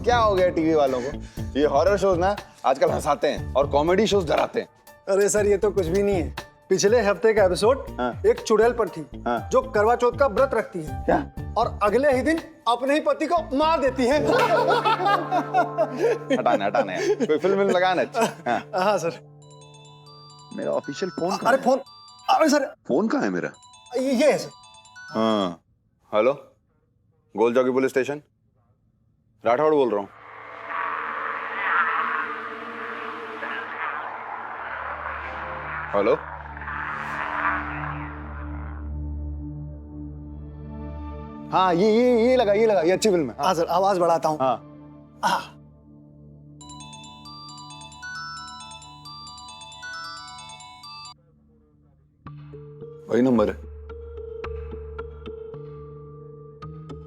क्या हो गया टीवी वालों को? ये हॉरर शोज ना आजकल हंसाते हैं और कॉमेडी शोज डराते हैं। अरे सर ये तो कुछ भी नहीं है। पिछले हफ्ते का एपिसोड एक चुड़ैल पर थी जो करवा चौथ का व्रत रखती है। क्या? और अगले ही दिन अपने ही पति को मार देती है। हटाना हटाना यार, कोई फिल्म लगाना। अच्छा हाँ सर। मेरा ऑफिशियल फोन अरे फोन, अरे सर फोन कहाँ है मेरा? ये है सर। हाँ हेलो, गोल चौकी पुलिस स्टेशन, राठौड़ बोल रहा हूँ। हेलो, हाँ ये लगा, ये अच्छी फिल्म है। हाँ सर, आवाज बढ़ाता हूँ। हाँ वही नंबर है।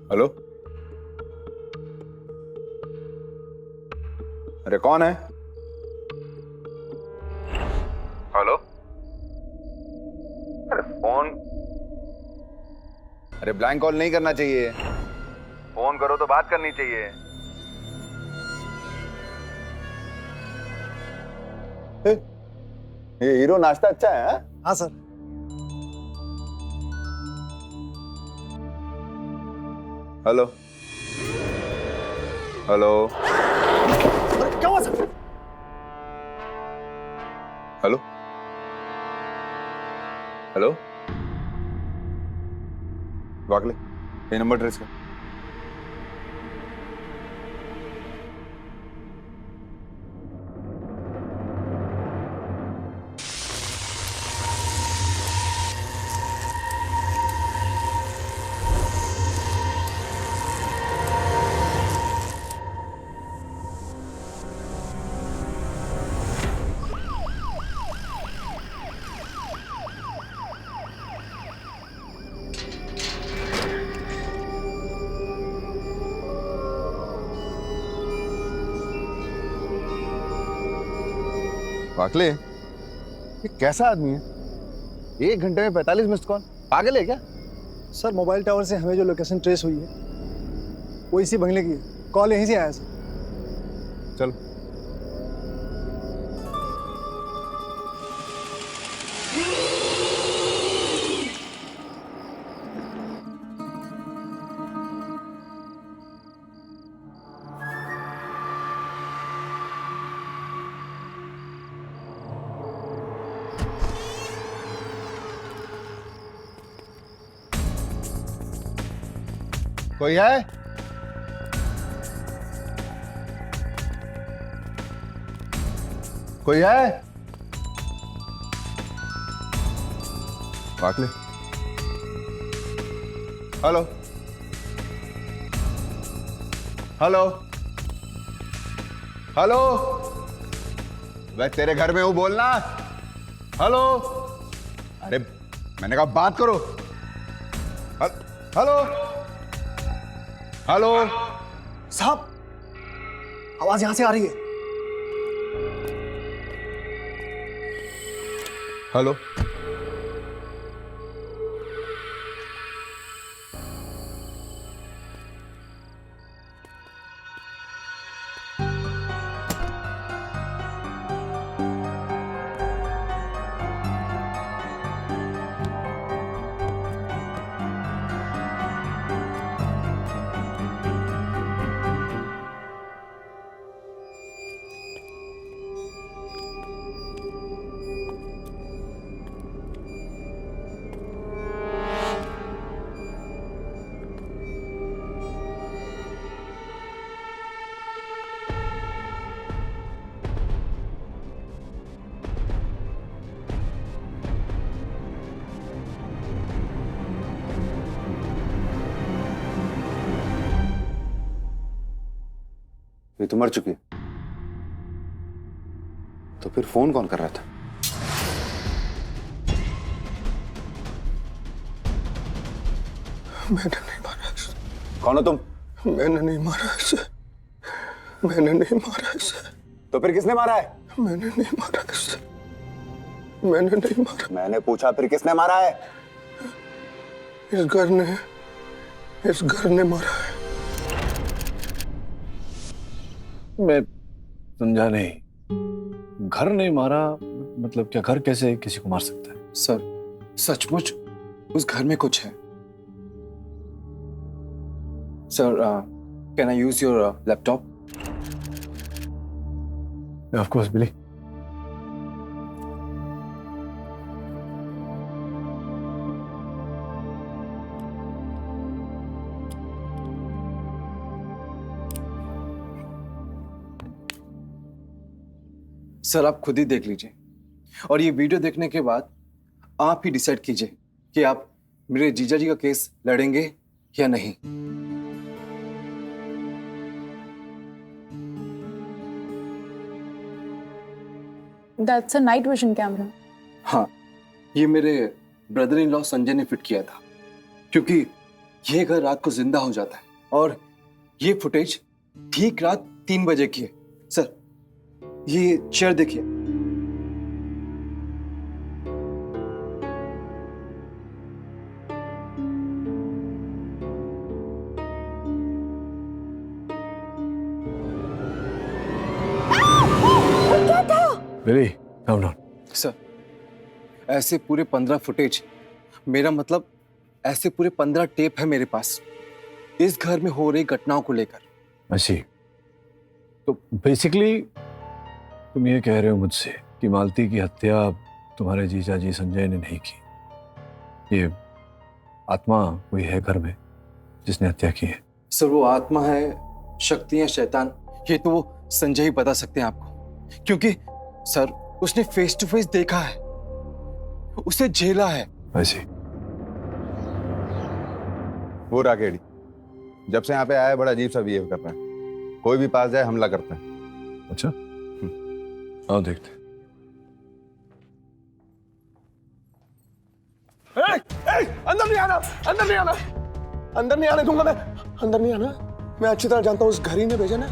हेलो, अरे कौन है? हेलो, अरे फोन, अरे ब्लैंक कॉल नहीं करना चाहिए, फोन करो तो बात करनी चाहिए। ये हीरो नाश्ता अच्छा है। हाँ सर। हेलो हेलो अरे क्या हुआ सर? हेलो हेलो, वाकले ये नंबर ट्रेस कर। वाकले ये कैसा आदमी है? 1 घंटे में 45 मिस्ड कॉल, पागल है क्या? सर मोबाइल टावर से हमें जो लोकेशन ट्रेस हुई है वो इसी बंगले की है। कॉल यहीं से आया सर। चलो कोई है? कोई है? वाकले, हेलो हेलो हेलो, वह तेरे घर में हूं, बोलना। हेलो, अरे मैंने कहा बात करो। हेलो हेलो साहब, आवाज यहां से आ रही है। हेलो, ये तो मर चुकी है, तो फिर फोन कौन कर रहा था? मैंने नहीं मारा इसे। कौन हो तुम? मैंने नहीं मारा इसे। मैंने नहीं मारा इसे। तो फिर किसने मारा है? मैंने नहीं मारा इसे। मैंने नहीं मारा। मैंने पूछा फिर किसने मारा है? इस घर ने मारा है। मैं समझा नहीं। घर नहीं मारा मतलब क्या? घर कैसे किसी को मार सकता है? सर सचमुच उस घर में कुछ है। Sir can I use your laptop? Of course Billy. Sir आप खुद ही देख लीजिए और ये वीडियो देखने के बाद आप ही डिसाइड कीजिए कि आप मेरे जीजा जी का केस लड़ेंगे या नहीं। That's a night vision camera. हाँ, ये मेरे ब्रदर इन लॉ संजय ने फिट किया था क्योंकि ये घर रात को जिंदा हो जाता है और ये फुटेज ठीक रात 3 बजे की है। सर ये चेयर देखिए। बिली काम डाउन। सर ऐसे पूरे 15 फुटेज, मेरा मतलब ऐसे पूरे 15 टेप है मेरे पास इस घर में हो रही घटनाओं को लेकर। अच्छी। तो बेसिकली तुम ये कह रहे हो मुझसे कि मालती की हत्या तुम्हारे जीजा जी संजय ने नहीं की। ये आत्मा कोई है घर में जिसने हत्या की है? सर वो आत्मा है, शक्ति है, शैतान, ये तो वो संजय ही बता सकते हैं आपको क्योंकि सर उसने फेस टू फेस देखा है, उसे झेला है। ऐसी। वो राकेड़ी जब से यहाँ पे आया बड़ा अजीब सा बिहेव कर रहा है। कोई भी पास जाए हमला करता है। अच्छा आओ देखते। अंदर नहीं आना, अंदर नहीं आना, अंदर नहीं आने दूंगा मैं, अंदर नहीं आना। मैं अच्छी तरह जानता हूँ उस घर ही ने भेजा ना,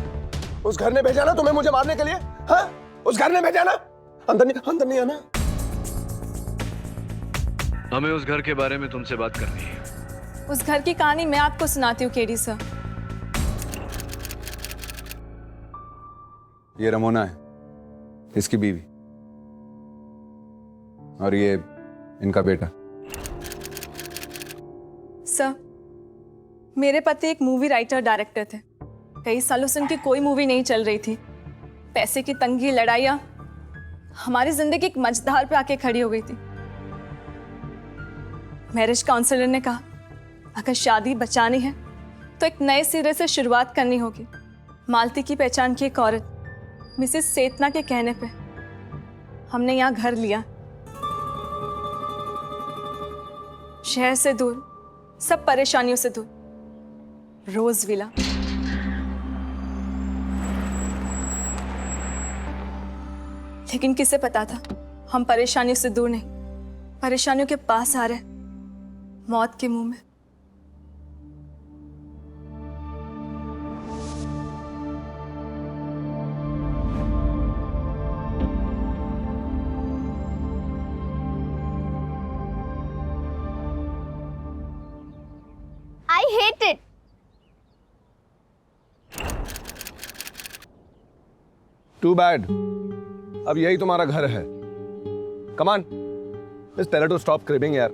उस घर ने भेजा ना तुम्हें मुझे मारने के लिए। हाँ उस घर ने भेजा ना, अंदर नहीं आना। हमें उस घर के बारे में तुमसे बात करनी है। उस घर की कहानी मैं आपको सुनाती हूँ केडी सर। ये रमोना है, इसकी बीवी, और ये इनका बेटा। सर मेरे पति एक मूवी राइटर डायरेक्टर थे। कई सालों से उनकी कोई मूवी नहीं चल रही थी। पैसे की तंगी, लड़ाइयाँ हमारी जिंदगी एक मझधार पे आके खड़ी हो गई थी। मैरिज काउंसलर ने कहा अगर शादी बचानी है तो एक नए सिरे से शुरुआत करनी होगी। मालती की पहचान की एक औरत मिसेस सेतना के कहने पे हमने यहाँ घर लिया, शहर से दूर, सब परेशानियों से दूर, रोज विला। लेकिन किसे पता था हम परेशानियों से दूर नहीं, परेशानियों के पास आ रहे, मौत के मुंह में। I hate it. Too bad. अब यही तुम्हारा घर है। Come on, let's tell her to stop cribbing यार।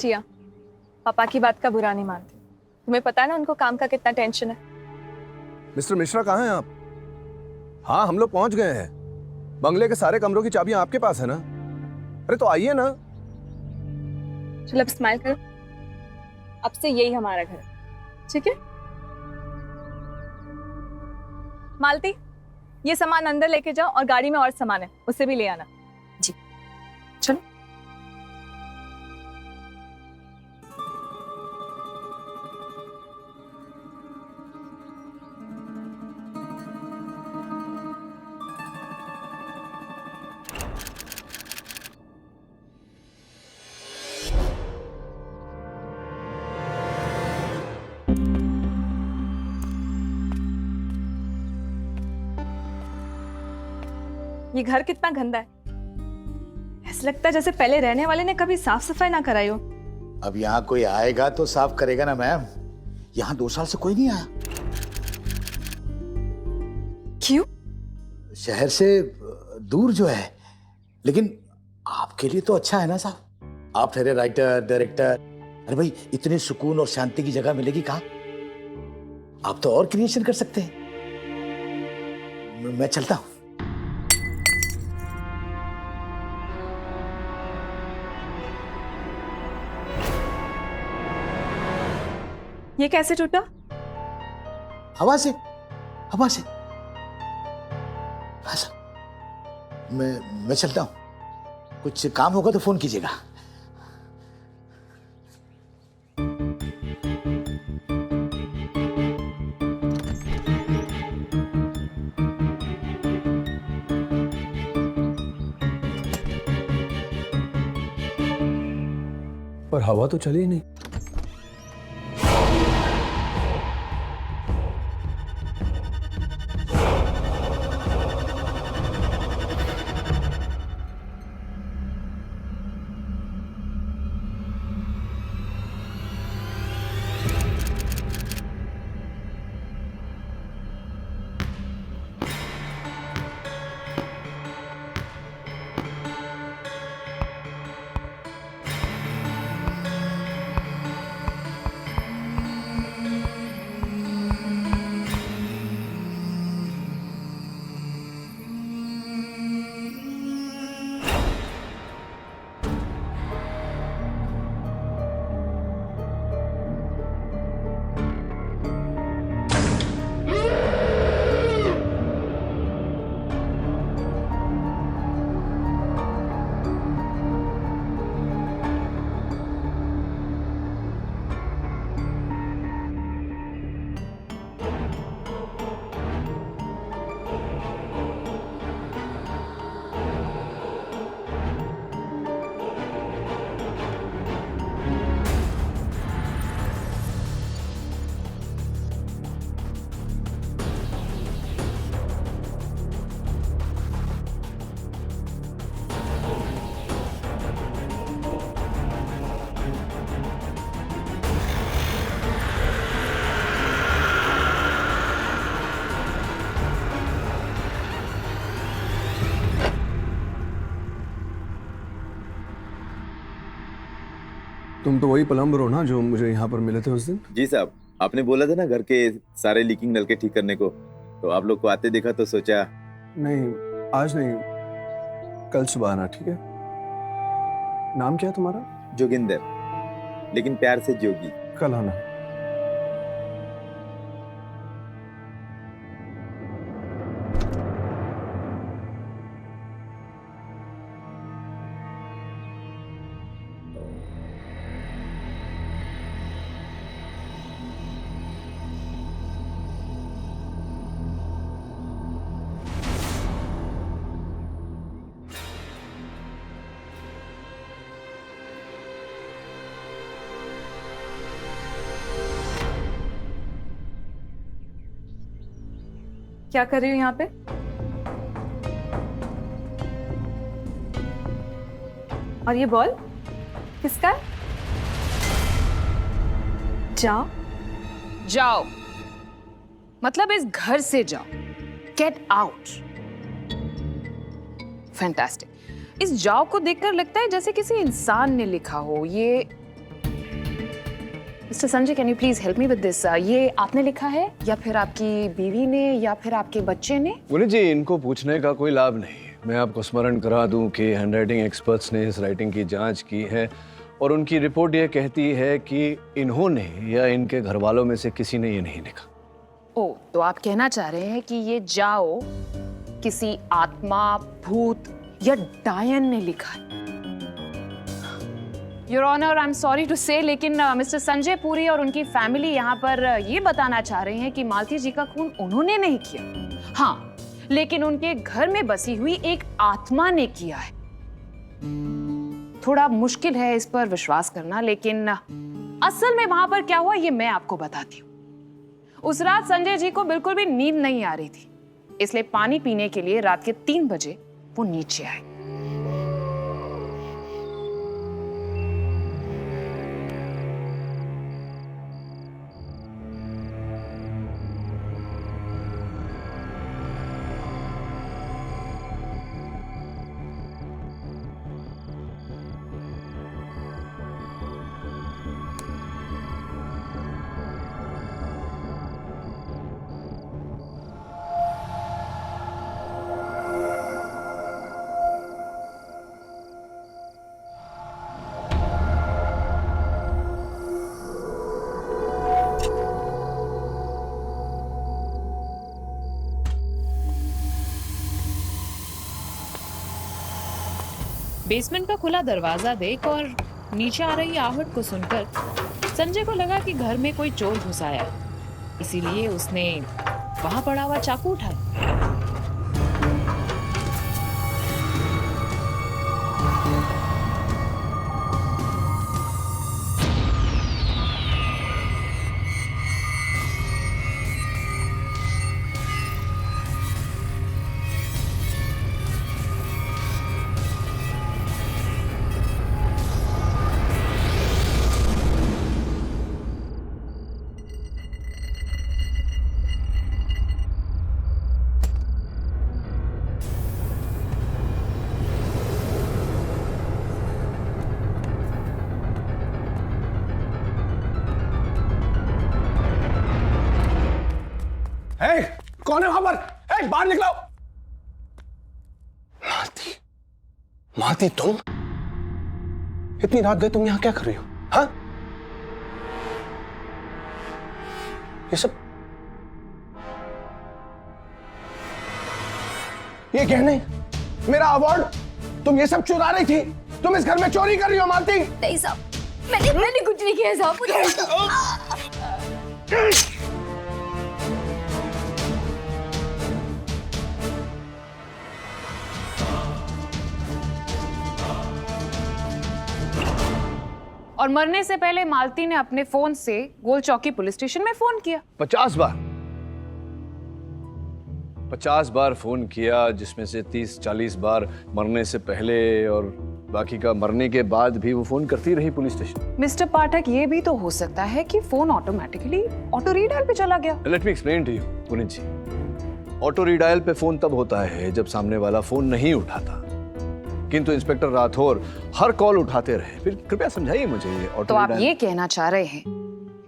जिया, पापा की बात का बुरा नहीं मानती। तुम्हें पता है ना उनको काम का कितना टेंशन है। मिस्टर मिश्रा कहाँ हैं आप? हाँ हम लोग पहुंच गए हैं। बंगले के सारे कमरों की चाबियां आपके पास है ना? अरे तो आइए ना। चलो अब स्माइल करो। अब से यही हमारा घर है, ठीक है? मालती, ये सामान अंदर लेके जाओ और गाड़ी में और सामान है, उसे भी ले आना। जी चलो। ये घर कितना गंदा है। ऐसा लगता है जैसे पहले रहने वाले ने कभी साफ सफाई ना कराई हो। अब यहाँ कोई आएगा तो साफ करेगा ना मैम। यहाँ 2 साल से कोई नहीं आया। शहर से दूर जो है, लेकिन आपके लिए तो अच्छा है ना साहब। आप ठहरे राइटर, डायरेक्टर। अरे भाई, इतने सुकून और शांति की जगह मिलेगी कहाँ? आप तो और क्रिएशन कर सकते हैं। मैं चलता हूँ। ये कैसे टूटा? हवा से, हवा से। हाँ सर, मैं चलता हूँ। कुछ काम होगा तो फोन कीजिएगा। पर हवा तो चली ही नहीं। तुम तो वही प्लम्बर हो ना जो मुझे यहाँ पर मिले थे उस दिन? जी साहब, आपने बोला था ना घर के सारे लीकिंग नल के ठीक करने को, तो आप लोग को आते देखा तो सोचा। नहीं, आज नहीं, कल सुबह आना, ठीक है? नाम क्या है तुम्हारा? जोगिंदर, लेकिन प्यार से जोगी। कल आना। क्या कर रही हो यहाँ पे? और ये बॉल किसका है? जाओ। जाओ मतलब इस घर से जाओ। Get out. फैंटास्टिक। इस जाओ को देखकर लगता है जैसे किसी इंसान ने लिखा हो। ये mister Sanjay, can you please help me with this? ये आपने लिखा है या फिर आपकी बीवी ने या फिर आपके बच्चे ने? मुनि जी, इनको पूछने का कोई लाभ नहीं। मैं आपको स्मरण करा दूं कि हैंडराइटिंग एक्सपर्ट्स ने इस राइटिंग की जांच की है और उनकी रिपोर्ट ये कहती है कि इन्होंने या इनके घर वालों में से किसी ने ये नहीं लिखा। ओ, तो आप कहना चाह रहे हैं कि ये जाओ किसी आत्मा, भूत या डायन ने लिखा है? Your honour, I am sorry to say, लेकिन मिस्टर संजय पुरी और उनकी फैमिली यहाँ पर ये बताना चाह रहे हैं कि मालती जी का खून उन्होंने नहीं किया। हाँ, लेकिन उनके घर में बसी हुई एक आत्मा ने किया है। थोड़ा मुश्किल है इस पर विश्वास करना, लेकिन असल में वहां पर क्या हुआ ये मैं आपको बताती हूँ। उस रात संजय जी को बिल्कुल भी नींद नहीं आ रही थी, इसलिए पानी पीने के लिए रात के 3 बजे वो नीचे आए। बेसमेंट का खुला दरवाजा देख और नीचे आ रही आहट को सुनकर संजय को लगा कि घर में कोई चोर घुस आया है। इसीलिए उसने वहां पड़ा हुआ चाकू उठाया। कौन है वहां पर? बाहर निकलो। मालती, मालती तुम इतनी रात गए, तुम यहां क्या कर रही हो? हाँ, ये सब, ये गहने, मेरा अवार्ड, तुम ये सब चुरा रही थी? तुम इस घर में चोरी कर रही हो मालती? नहीं साहब, मैंने कुछ नहीं किया साहब। और मरने से पहले मालती ने अपने फोन से गोल चौकी पुलिस स्टेशन में फोन किया। 50 बार फोन किया, जिसमें से 30-40 बार मरने से पहले और बाकी का मरने के बाद भी वो फोन करती रही पुलिस स्टेशन। मिस्टर पाठक, ये भी तो हो सकता है कि फोन ऑटोमेटिकली ऑटो रीडायल पे चला गया। Let me explain to you Puneet ji. Auto redial पे फोन तब होता है जब सामने वाला फोन नहीं उठाता, किंतु इंस्पेक्टर राठौर हर कॉल उठाते रहे। फिर कृपया समझाइए मुझे ये ऑटो तो आप ये कहना चाह रहे हैं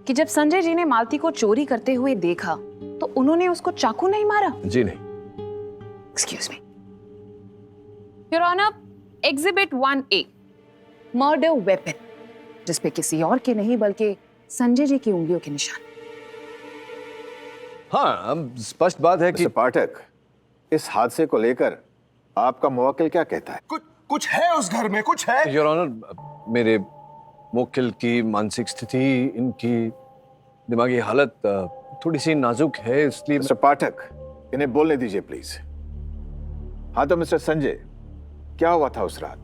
कि जब संजय जी ने मालती को चोरी करते हुए देखा तो उन्होंने उसको चाकू नहीं मारा? जी नहीं। Excuse me your honour, exhibit 1A, murder weapon, जिसपे किसी और के नहीं बल्कि संजय जी की उंगलियों के निशान। हाँ, स्पष्ट बात है कि मिस्टर पाठक, इस हादसे को लेकर आपका मुवक्किल क्या कहता है? कुछ है उस घर में, कुछ है। योर ऑनर, मेरे मुवक्किल की मानसिक स्थिति, इनकी दिमागी हालत थोड़ी सी नाजुक है, इसलिए। मिस्टर पाठक, इन्हें बोलने दीजिए प्लीज। हाँ तो मिस्टर संजय, क्या हुआ था उस रात?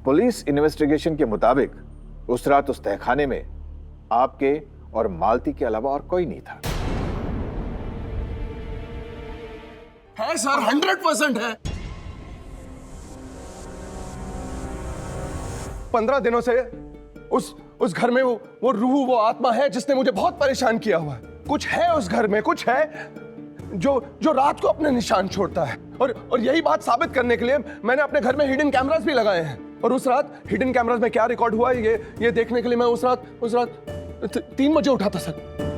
पुलिस इन्वेस्टिगेशन के मुताबिक उस रात उस तहखाने में आपके और मालती के अलावा और कोई नहीं था। है सर, 100% है। 15 दिनों से उस घर में वो रूह, वो आत्मा है जिसने मुझे बहुत परेशान किया हुआ है। कुछ है उस घर में, कुछ है जो रात को अपने निशान छोड़ता है। और यही बात साबित करने के लिए मैंने अपने घर में हिडन कैमरास भी लगाए हैं। और उस रात हिडन कैमरास में क्या रिकॉर्ड हुआ ये देखने के लिए मैं उस रात 3 बजे उठा था सर।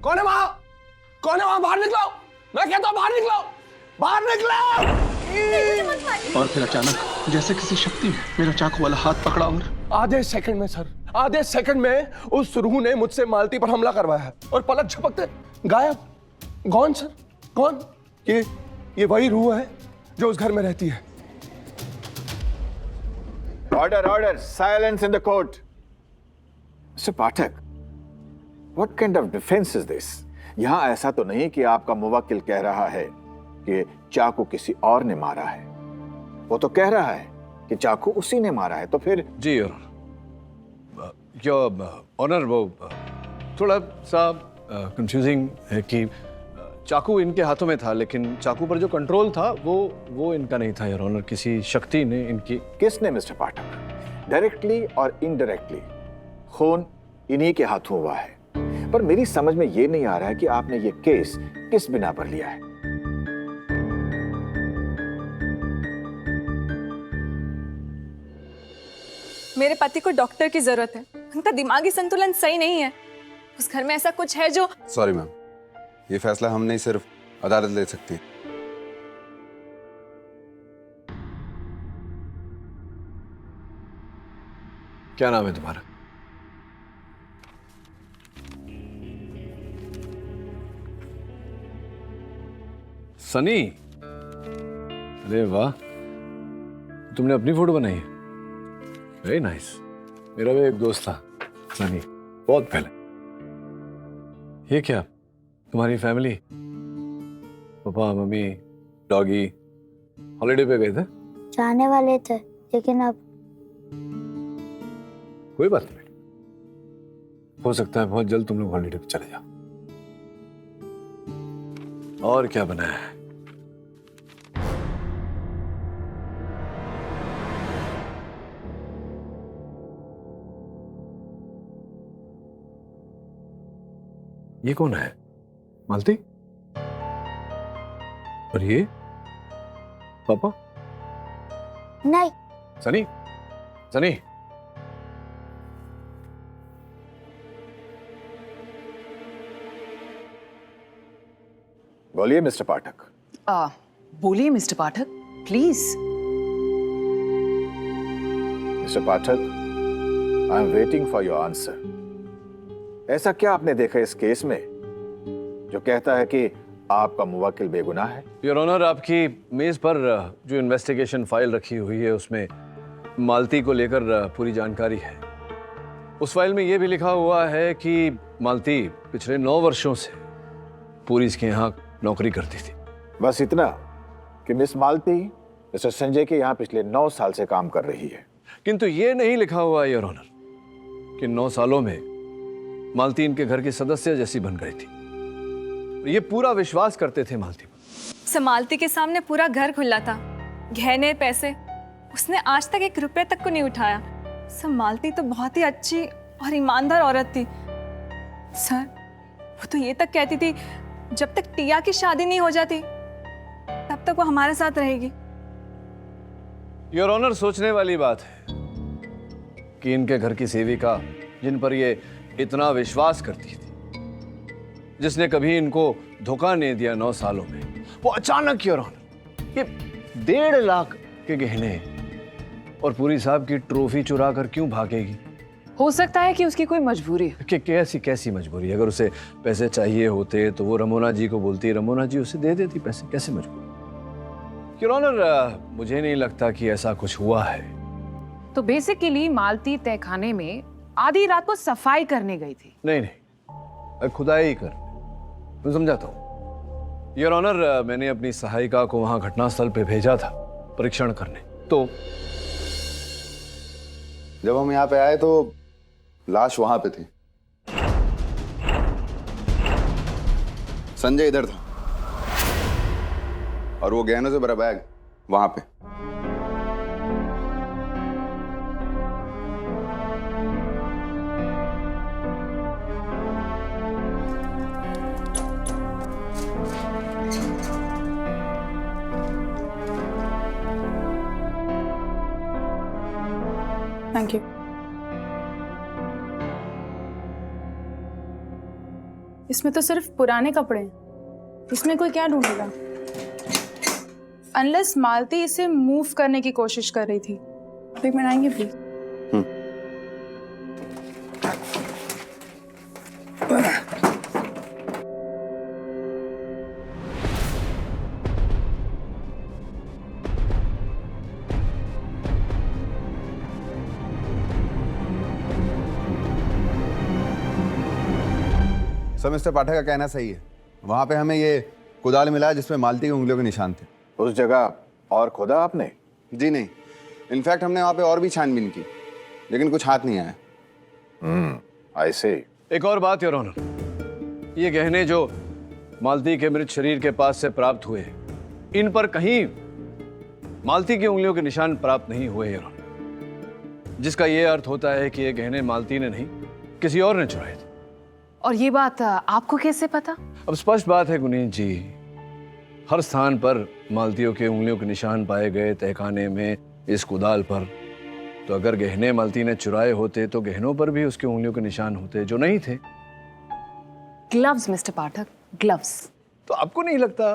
कौन है वहां? कौन है वहां? बाहर निकलो, मैं कहता हूं बाहर निकलो, बाहर निकलो। और फिर अचानक जैसे किसी शक्ति ने मेरा चाकू वाला हाथ पकड़ा और आधे सेकंड में सर, आधे सेकंड में उस रूह ने मुझसे मालती पर हमला करवाया है और पलक झपकते गायब। कौन सर? कौन? ये वही रूह है जो उस घर में रहती है। Order, order, silence in the court. Mister Pathak, what kind of defence is this? यहां ऐसा तो नहीं कि आपका मुवक्किल कह रहा है कि चाकू किसी और ने मारा है। वो तो कह रहा है कि चाकू उसी ने मारा है। तो फिर? जी योर ऑनर, वो थोड़ा सा कंफ्यूजिंग है कि चाकू इनके हाथों में था, लेकिन चाकू पर जो कंट्रोल था वो इनका नहीं था योर ऑनर। किसी शक्ति ने इनकी। किसने मिस्टर पाठक? डायरेक्टली और इनडायरेक्टली खून इन्हीं के हाथों हुआ है। पर मेरी समझ में ये नहीं आ रहा है कि आपने ये केस किस बिना पर लिया है। मेरे पति को डॉक्टर की जरूरत है, उनका दिमागी संतुलन सही नहीं है। उस घर में ऐसा कुछ है जो। सॉरी मैम, ये फैसला हम नहीं सिर्फ अदालत ले सकती है। क्या नाम है तुम्हारा? सनी। अरे वाह, तुमने अपनी फोटो बनाई है? Very nice. मेरा भी एक दोस्त था सनी, बहुत पहले। ये क्या, तुम्हारी family, papa mummy doggy holiday पे गए थे? जाने वाले थे लेकिन अब। कोई बात नहीं, हो सकता है बहुत जल्द तुम लोग हॉलिडे पे चले जाओ। और क्या बनाया है? ये कौन है? मालती? और ये पापा? नहीं। सनी, सनी। बोलिए मिस्टर पाठक। बोलिए mister Pathak, please. Mister Pathak, I am waiting for your answer. ऐसा क्या आपने देखा इस केस में जो कहता है कि आपका मुवक्किल बेगुनाह है? योर ऑनर, आपकी मेज पर जो इन्वेस्टिगेशन फाइल रखी हुई है उसमें मालती को लेकर पूरी जानकारी है। उस फाइल में यह भी लिखा हुआ है कि मालती पिछले 9 वर्षों से पुलिस के यहाँ नौकरी करती थी। बस इतना कि मिस मालती मिस्टर संजय के यहाँ पिछले 9 साल से काम कर रही है। किंतु ये नहीं लिखा हुआ योर ऑनर कि 9 सालों में मालती इनके घर की सदस्य जैसी बन गई थी। ये पूरा विश्वास करते थे मालती पर। मालती के सामने पूरा घर खुला था, गहने पैसे, उसने आज तक 1 रुपए तक को नहीं उठाया। सर, मालती तो बहुत ही अच्छी और ईमानदार औरत थी। सर, वो तो ये तक कहती थी जब तक टिया की शादी नहीं हो जाती तब तक वो हमारे साथ रहेगी। योर ऑनर, सोचने वाली बात है कि इनके घर की सेविका जिन पर ये इतना विश्वास करती थी, जिसने कभी इनको धोखा नहीं दिया 9 सालों में, वो अचानक योर ऑनर ये 1.5 लाख के गहने और पूरी साहब की ट्रॉफी चुरा कर क्यों भागेगी? हो सकता है कि उसकी कोई मजबूरी है। कैसी मजबूरी? अगर उसे पैसे चाहिए होते तो वो रमोना जी को बोलती, रमोना जी उसे दे देती पैसे। कैसे मजबूरी? योर ऑनर, मुझे नहीं लगता कि ऐसा कुछ हुआ है। तो बेसिकली मालती तहखाने में आधी रात को सफाई करने गई थी? नहीं, खुदाई कर, मैं समझाता हूँ। योर ऑनर, मैंने अपनी सहायिका को वहां घटनास्थल पे भेजा था परीक्षण करने। तो जब हम यहाँ पे आए तो लाश वहां पे थी, संजय इधर था और वो गहनों से भरा बैग वहां पे। Thank you. इसमें तो सिर्फ पुराने कपड़े हैं, इसमें कोई क्या ढूंढेगा? अनलेस मालती इसे मूव करने की कोशिश कर रही थी। एक मिनट आएंगे प्लीज। सर, मिस्टर पाठक का कहना सही है। वहां पे हमें ये कुदाल मिला जिसमें मालती की उंगलियों के निशान थे। उस जगह और खोदा आपने? जी नहीं, इनफैक्ट हमने वहां पे और भी छानबीन की लेकिन कुछ हाथ नहीं आया। ऐसे एक और बात योर ऑनर, ये गहने जो मालती के मृत शरीर के पास से प्राप्त हुए, इन पर कहीं मालती की उंगलियों के निशान प्राप्त नहीं हुए योर ऑनर, जिसका ये अर्थ होता है कि ये गहने मालती ने नहीं किसी और ने चुराए थे। और ये बात आपको कैसे पता? अब स्पष्ट बात है गुनीत जी, हर स्थान पर मालतियों के उंगलियों के निशान पाए गए, तहखाने में, इस कुदाल पर। तो अगर गहने मालती ने चुराए होते तो गहनों पर भी उसके उंगलियों के निशान होते, जो नहीं थे। ग्लव्स मिस्टर पाठक, ग्लव्स। तो आपको नहीं लगता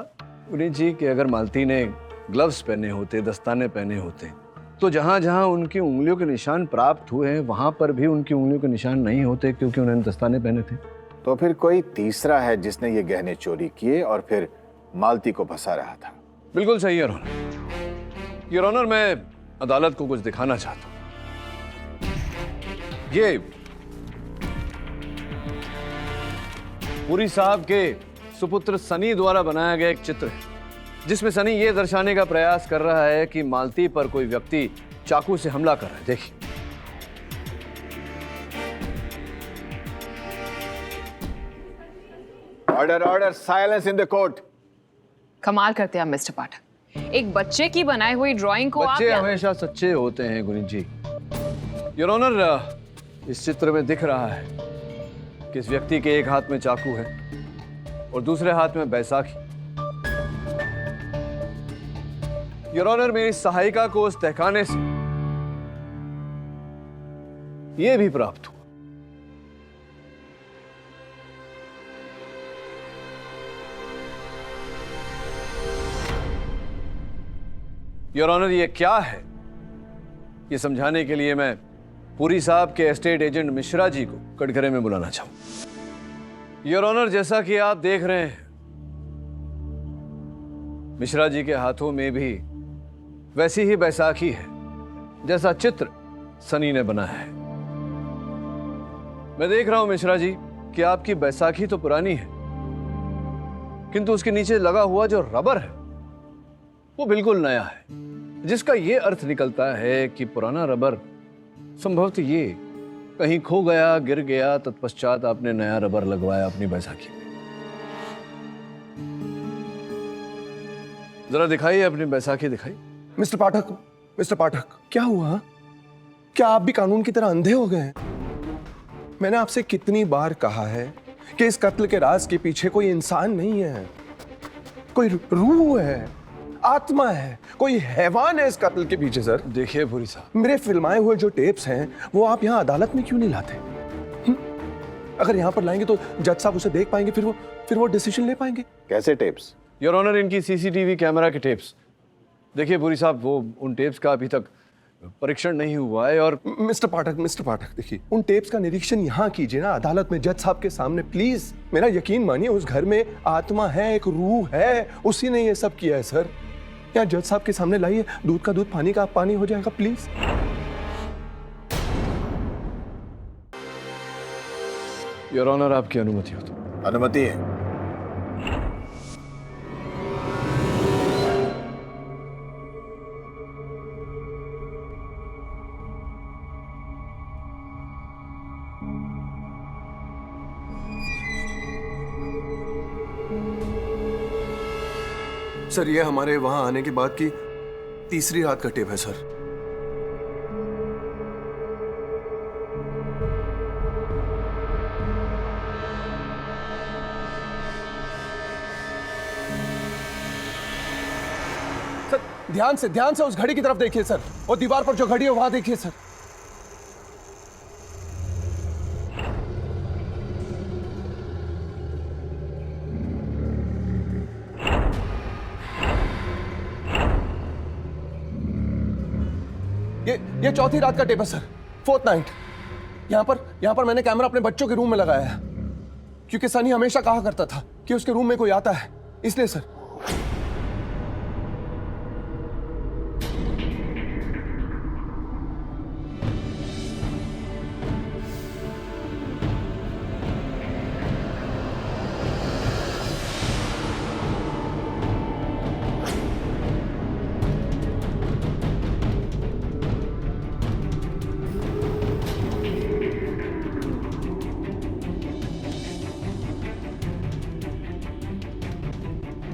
गुनीत जी कि अगर मालती ने ग्लव्स पहने होते, दस्ताने पहने होते, तो जहां जहां उनकी उंगलियों के निशान प्राप्त हुए हैं वहां पर भी उनकी उंगलियों के निशान नहीं होते, क्योंकि उन्होंने दस्ताने पहने थे? तो फिर कोई तीसरा है जिसने ये गहने चोरी किए और फिर मालती को फंसा रहा था। बिल्कुल सही योर ऑनर। योर ऑनर, मैं अदालत को कुछ दिखाना चाहता हूं। ये पुरी साहब के सुपुत्र सनी द्वारा बनाया गया एक चित्र है, जिसमें सनी ये दर्शाने का प्रयास कर रहा है कि मालती पर कोई व्यक्ति चाकू से हमला कर रहा है। देखिए, order order, silence in the court. कमाल करते हैं आप मिस्टर पाठक, एक बच्चे की बनाई हुई ड्राइंग को बच्चे आप हमेशा सच्चे होते हैं गुनीत जी। योर ऑनर, इस चित्र में दिख रहा है कि इस व्यक्ति के एक हाथ में चाकू है और दूसरे हाथ में बैसाखी। योर ऑनर, मेरी सहायिका को उस तहखाने से यह भी प्राप्त हुआ। योर ऑनर, ये क्या है, ये समझाने के लिए मैं पुरी साहब के एस्टेट एजेंट मिश्रा जी को कटघरे में बुलाना चाहूं। योर ऑनर, जैसा कि आप देख रहे हैं, मिश्रा जी के हाथों में भी वैसी ही बैसाखी है जैसा चित्र सनी ने बनाया है। मैं देख रहा हूं मिश्रा जी कि आपकी बैसाखी तो पुरानी है, किंतु उसके नीचे लगा हुआ जो रबर है वो बिल्कुल नया है, जिसका ये अर्थ निकलता है कि पुराना रबर संभवतः ये कहीं खो गया, गिर गया, तत्पश्चात आपने नया रबर लगवाया अपनी बैसाखी में। जरा दिखाइए अपनी बैसाखी, दिखाइए। मिस्टर पाठक, क्या हुआ? क्या आप भी कानून की तरह अंधे हो गए हैं? मैंने आपसे कितनी बार कहा है कि इस कत्ल के राज के पीछे कोई इंसान नहीं है, कोई रूह है, आत्मा है, कोई हैवान है इस कत्ल के पीछे। सर देखिए पुरी साहब, मेरे फिल्माए हुए जो टेप्स हैं वो आप यहाँ अदालत में क्यों नहीं लाते? अगर यहाँ पर लाएंगे तो जज साहब उसे देख पाएंगे, फिर वो डिसीजन ले पाएंगे। कैसे टेप्स? योर ऑनर, इनकी सीसीटीवी कैमरा के टेप्स। देखिए पुरी साहब, वो उन टेप्स का अभी तक परीक्षण नहीं हुआ है। और मिस्टर पाठक देखिए, उन टेप्स का निरीक्षण यहाँ कीजिए ना, अदालत में, जज साहब के सामने, प्लीज। मेरा यकीन मानिए, उस घर में आत्मा है, एक रूह है, उसी ने ये सब किया है। सर यहाँ जज साहब के सामने लाइए, दूध का दूध, पानी का पानी हो जाएगा, प्लीज। योर ऑनर, आपकी अनुमति हो तो? अनुमति है। सर ये हमारे वहां आने के बाद की तीसरी रात का टेप है सर। सर ध्यान से उस घड़ी की तरफ देखिए सर, और दीवार पर जो घड़ी है वहां देखिए सर। ये चौथी रात का टेप है सर, 4th नाइट। यहां पर मैंने कैमरा अपने बच्चों के रूम में लगाया है, क्योंकि सनी हमेशा कहा करता था कि उसके रूम में कोई आता है, इसलिए सर।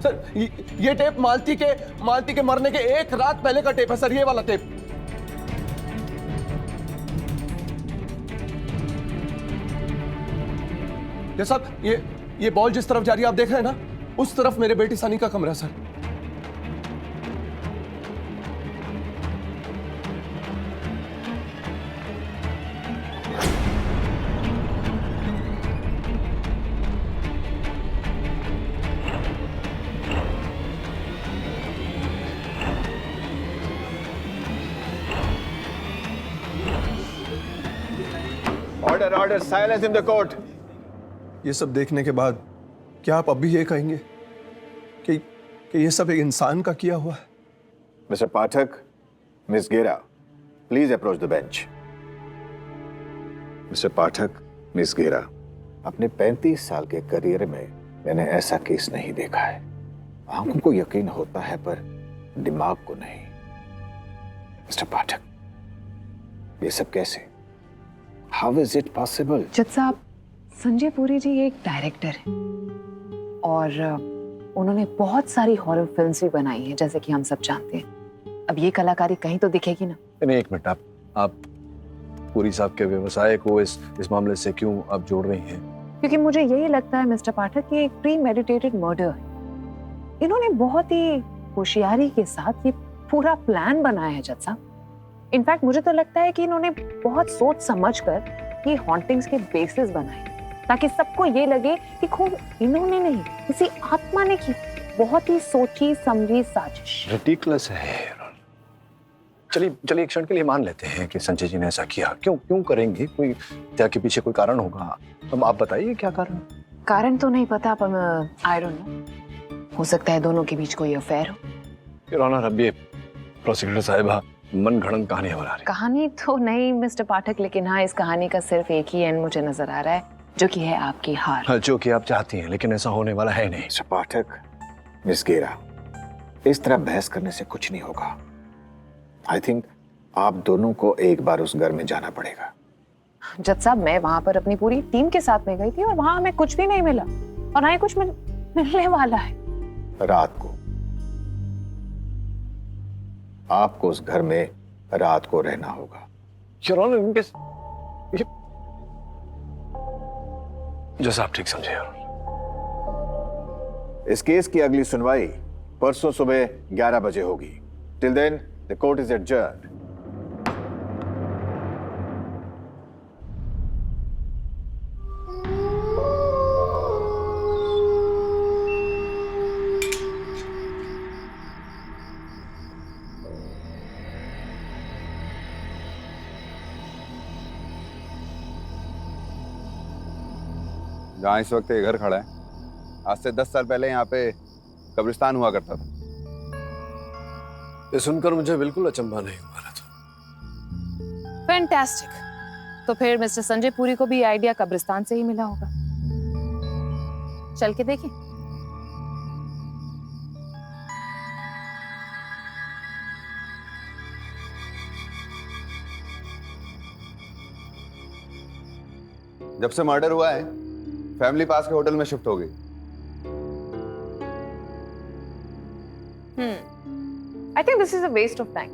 सर ये टेप मालती के मरने के एक रात पहले का टेप है सर, ये वाला टेप। ये साहब, ये बॉल जिस तरफ जा रही है आप देख रहे हैं ना, उस तरफ मेरे बेटी सनी का कमरा है sir. Order order silence in the court. ये सब देखने के बाद क्या आप अब भी ये कहेंगे कि ये सब एक इंसान का किया हुआ है? मिस्टर पाठक, मिस गेरा, please approach the bench. Mister Pathak, miss गेरा, अपने 35 साल के करियर में मैंने ऐसा केस नहीं देखा है। आंखों को यकीन होता है पर दिमाग को नहीं। मिस्टर पाठक, ये सब कैसे? How is it possible? जज साहब, संजय पुरी जी एक डायरेक्टर हैं और उन्होंने बहुत सारी हॉरर फिल्म्स भी बनाई हैं, जैसे कि हम सब जानते हैं। अब ये कलाकारी कहीं तो दिखेगी ना। नहीं, एक मिनट, आप पुरी साहब के व्यवसाय को इस मामले से क्यों आप जोड़ रही हैं? क्योंकि मुझे यही लगता है मिस्टर पाठक कि एक प्री मेडिटेटेड मर्डर है। इन्होंने बहुत ही होशियारी के साथ ये पूरा प्लान बनाया है जज साहब। इनफैक्ट मुझे तो लगता है कि इन्होंने बहुत सोच समझकर ये हॉन्टिंग्स के बेसिस बनाए ताकि सबको ये लगे कि खूब इन्होंने नहीं, किसी आत्मा ने की। बहुत ही सोची समझी साजिश। रिडिकुलस है। चलिए एक क्षण के लिए मान लेते हैं कि संजय जी ने ऐसा किया। क्यों करेंगे? कोई हत्या के पीछे कोई कारण होगा। तो आप बताइए क्या कारण? कारण तो नहीं पता, पर आई डोंट नो, हो सकता है दोनों के बीच कोई अफेयर हो। योर ऑनर, अब ये प्रोसिक्यूटर साहिबा मन घड़ंत कहानियां बना रही। कहानी तो नहीं मिस्टर पाठक, लेकिन हाँ, इस कहानी का सिर्फ एक ही एंड मुझे नजर आ रहा है, जो कि है आपकी हार। हाँ, जो कि आप चाहती हैं, लेकिन ऐसा होने वाला है नहीं। मिस्टर पाठक, मिस गेरा, इस तरह बहस करने से कुछ नहीं होगा। आई थिंक आप दोनों को एक बार उस घर में जाना पड़ेगा। जज साहब, मैं वहां पर अपनी पूरी टीम के साथ में गई थी और वहां हमें कुछ भी नहीं मिला और ना ही कुछ मिलने वाला है। रात को आपको उस घर में रात को रहना होगा। योर ऑनर, जैसा आप ठीक समझे। इस केस की अगली सुनवाई परसों सुबह 11 बजे होगी। Till then the court is adjourned. जहाँ इस वक्त ये घर खड़ा है, आज से 10 साल पहले यहाँ पे कब्रिस्तान हुआ करता था। ये सुनकर मुझे बिल्कुल अचंभा नहीं हुआ रहा था। फैंटास्टिक। तो फिर मिस्टर संजय पुरी को भी आइडिया कब्रिस्तान से ही मिला होगा। चल के देखिए। जब से मर्डर हुआ है, फैमिली पास के होटल में शिफ्ट हो गई। I think this is a waste of time.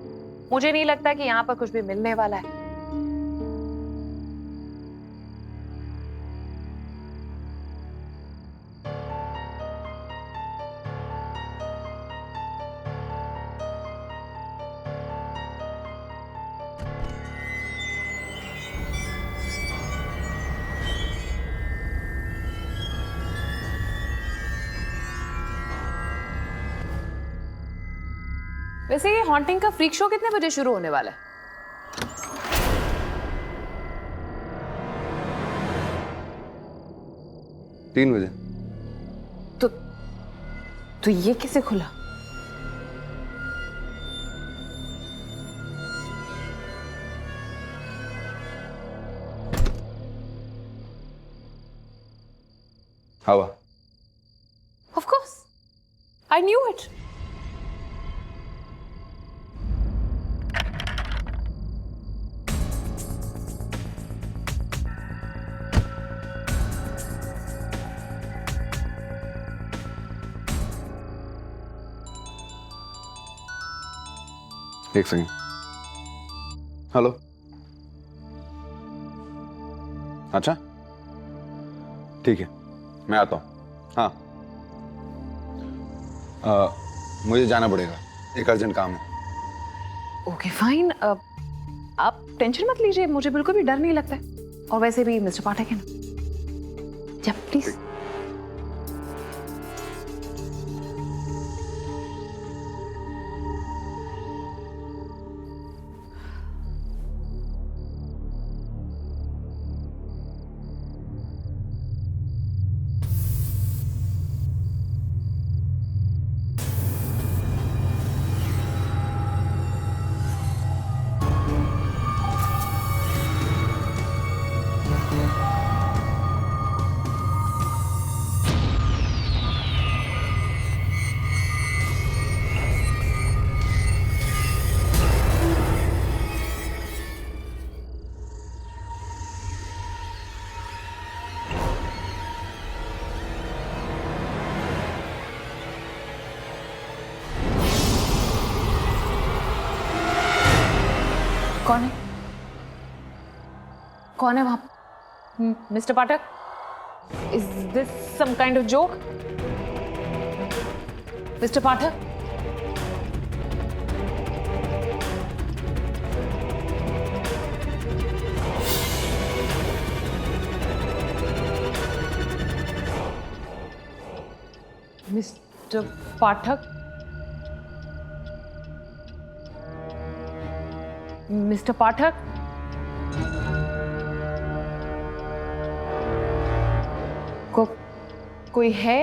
मुझे नहीं लगता कि यहाँ पर कुछ भी मिलने वाला है। वैसे ये हॉन्टिंग का फ्रीक शो कितने बजे शुरू होने वाला है? तीन बजे। तो ये कैसे खुला? हवा। Of course, I knew it. एक सेकंड। हेलो। अच्छा, ठीक है, मैं आता हूँ। हाँ, मुझे जाना पड़ेगा, एक अर्जेंट काम है। ओके फाइन, आप टेंशन मत लीजिए, मुझे बिल्कुल भी डर नहीं लगता है। और वैसे भी मिस्टर पाठक है ना। जब प्लीज। कौन है? कौन है वहां? Mister Pathak? Is this some kind of joke? Mister Pathak? Mister Pathak? Mister Pathak? कोई है?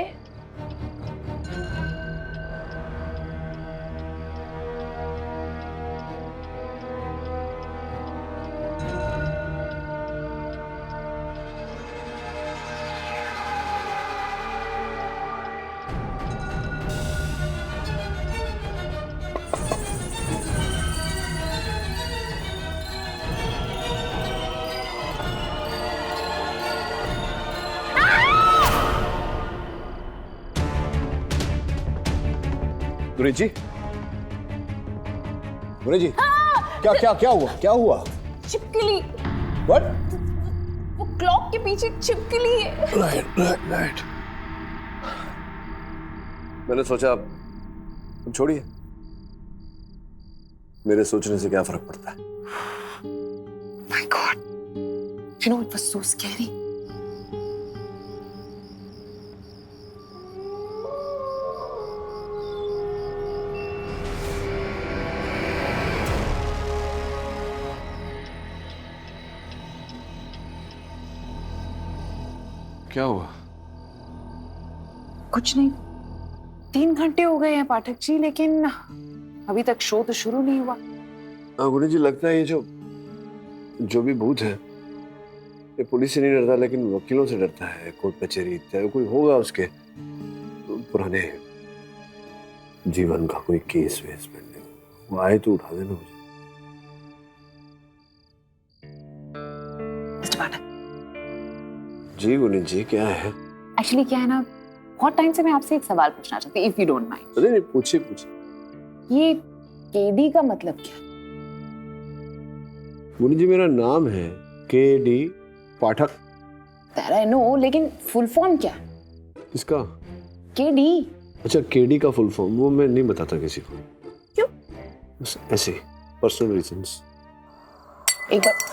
गुनीत जी, गुनीत जी, क्या हुआ? छिपकली। What? वो क्लॉक के पीछे छिपकली है। राइट। मैंने सोचा छोड़िए, मेरे सोचने से क्या फर्क पड़ता है। My God, you know it was so scary. क्या हुआ? कुछ नहीं, 3 घंटे हो गए हैं पाठक जी, लेकिन अभी तक शो तो शुरू नहीं हुआ। गुनीत जी, लगता है ये जो भी भूत है ये पुलिस से नहीं डरता, लेकिन वकीलों से डरता है। कोर्ट कचहरी इत्यादि कोई होगा उसके पुराने जीवन का कोई केस वेस पेंडिंग, वो आए तो उठा देना मुझे। मिस्टर पाठक जी गुनीत जी, क्या है? एक्चुअली क्या है ना, बहुत टाइम से मैं आपसे एक सवाल पूछना चाहती हूँ, इफ यू डोंट माइंड। नहीं, पूछिए। ये केडी का मतलब क्या है? गुनीत जी, मेरा नाम है KD Pathak. That I know, लेकिन फुल फॉर्म क्या है? किसका? केडी। अच्छा, केडी का फुल फॉर्म वो मैं नहीं बताता किसी को। क्यों? बस ऐसे पर्सनल रीजंस। एक बार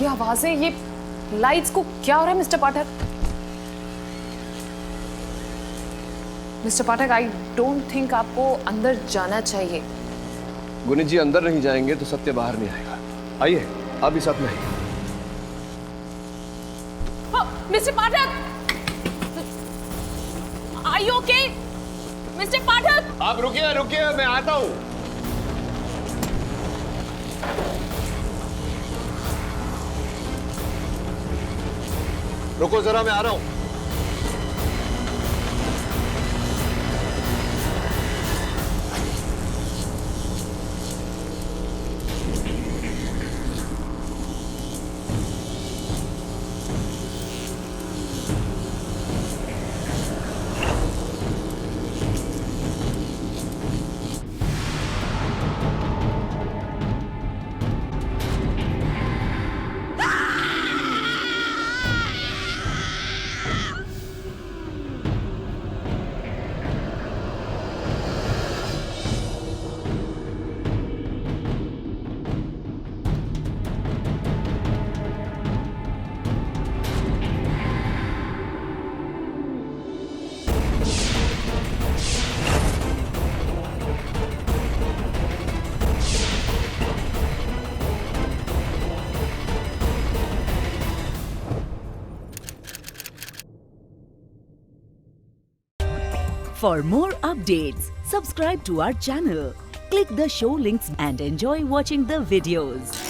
ये आवाजें, ये लाइट्स को क्या हो रहा है mister Pathak? Mister Pathak, I don't think आपको अंदर जाना चाहिए। गुनीत जी, अंदर नहीं जाएंगे तो सत्य बाहर नहीं आएगा। आइए, आप भी साथ में आइए। Mister Pathak, are you okay? Mister Pathak, आप रुकिए, मैं आता हूँ। रुको जरा, मैं आ रहा हूं। For more updates, subscribe to our channel, click the show links and enjoy watching the videos.